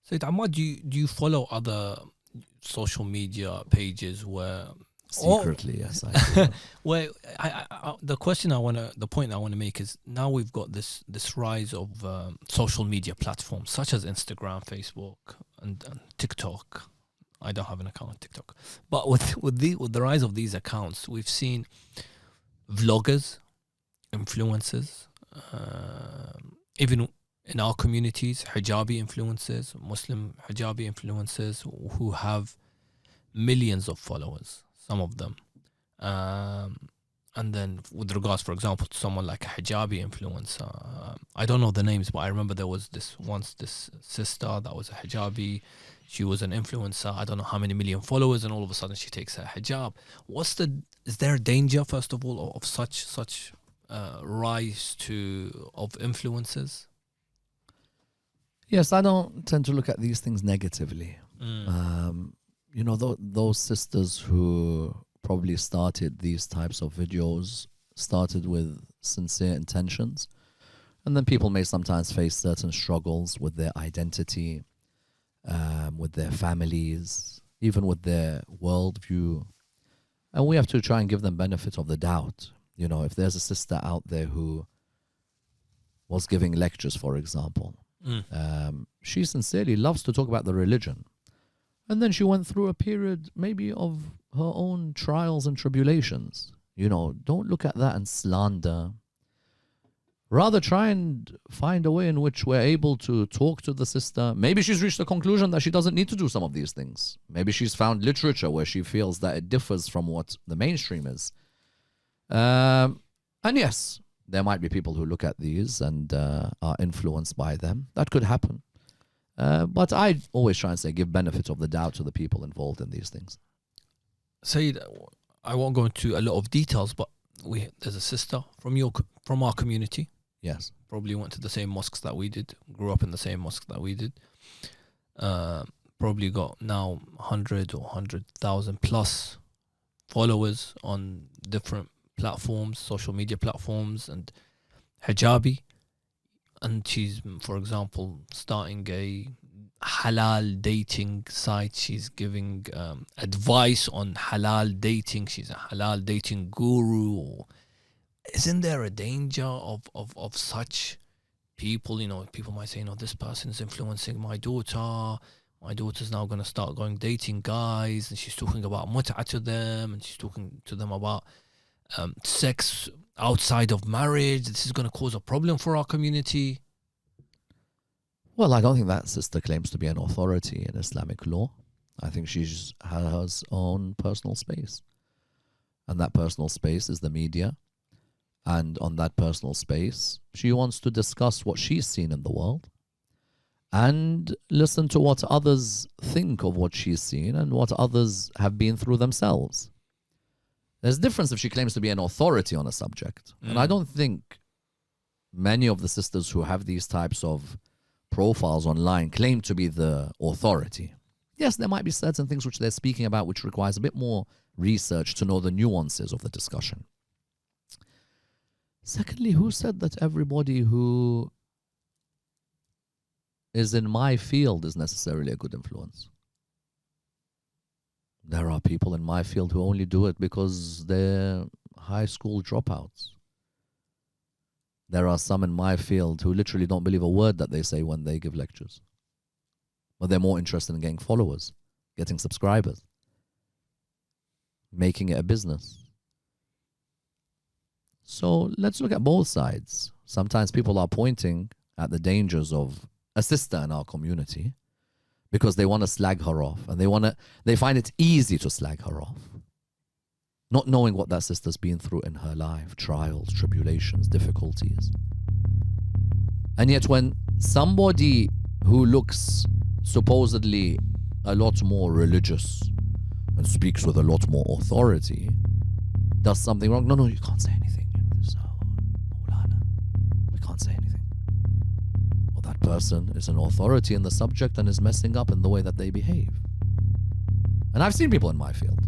Sayed Ammar, do you follow other social media pages where Secretly, yes, I do. where the point I want to make is now we've got this rise of social media platforms such as Instagram, Facebook, and TikTok. I don't have an account on TikTok, but with the rise of these accounts, we've seen vloggers, influencers, even in our communities, hijabi influencers, Muslim hijabi influencers who have millions of followers, some of them. And then with regards, for example, to someone like a hijabi influencer, I don't know the names, but I remember there was this sister that was a hijabi. She was an influencer. I don't know how many million followers, and all of a sudden she takes her hijab. Is there a danger, first of all, of such rise of influencers? Yes, I don't tend to look at these things negatively. Those sisters who probably started these types of videos started with sincere intentions, and then people may sometimes face certain struggles with their identity, with their families, even with their worldview, and we have to try and give them benefit of the doubt. If there's a sister out there who was giving lectures, for example, she sincerely loves to talk about the religion, and then she went through a period maybe of her own trials and tribulations. Don't look at that and slander. Rather try and find a way in which we're able to talk to the sister. Maybe she's reached the conclusion that she doesn't need to do some of these things. Maybe she's found literature where she feels that it differs from what the mainstream is. And yes, there might be people who look at these and are influenced by them. That could happen. But I always try and say give benefit of the doubt to the people involved in these things. Sayed, I won't go into a lot of details, but there's a sister from our community. Yes. Probably went to the same mosques that we did, grew up in the same mosque that we did. Probably got now 100 or 100,000 plus followers on different platforms, social media platforms, and hijabi. And she's, for example, starting a halal dating site. She's giving advice on halal dating. She's a halal dating guru. Isn't there a danger of such people? People might say, this person is influencing my daughter. My daughter's now going to start dating guys, and she's talking about mut'ah to them, and she's talking to them about sex outside of marriage. This is going to cause a problem for our community. Well, I don't think that sister claims to be an authority in Islamic law. I think she has her own personal space. And that personal space is the media. And on that personal space, she wants to discuss what she's seen in the world and listen to what others think of what she's seen and what others have been through themselves. There's a difference if she claims to be an authority on a subject. And I don't think many of the sisters who have these types of profiles online claim to be the authority. Yes, there might be certain things which they're speaking about which requires a bit more research to know the nuances of the discussion. Secondly, who said that everybody who is in my field is necessarily a good influence? There are people in my field who only do it because they're high school dropouts. There are some in my field who literally don't believe a word that they say when they give lectures. But they're more interested in getting followers, getting subscribers, making it a business. So let's look at both sides. Sometimes people are pointing at the dangers of a sister in our community because they want to slag her off, and they find it easy to slag her off, not knowing what that sister's been through in her life, trials, tribulations, difficulties. And yet when somebody who looks supposedly a lot more religious and speaks with a lot more authority does something wrong, no, you can't say anything. We can't say anything. Well, that person is an authority in the subject and is messing up in the way that they behave. And I've seen people in my field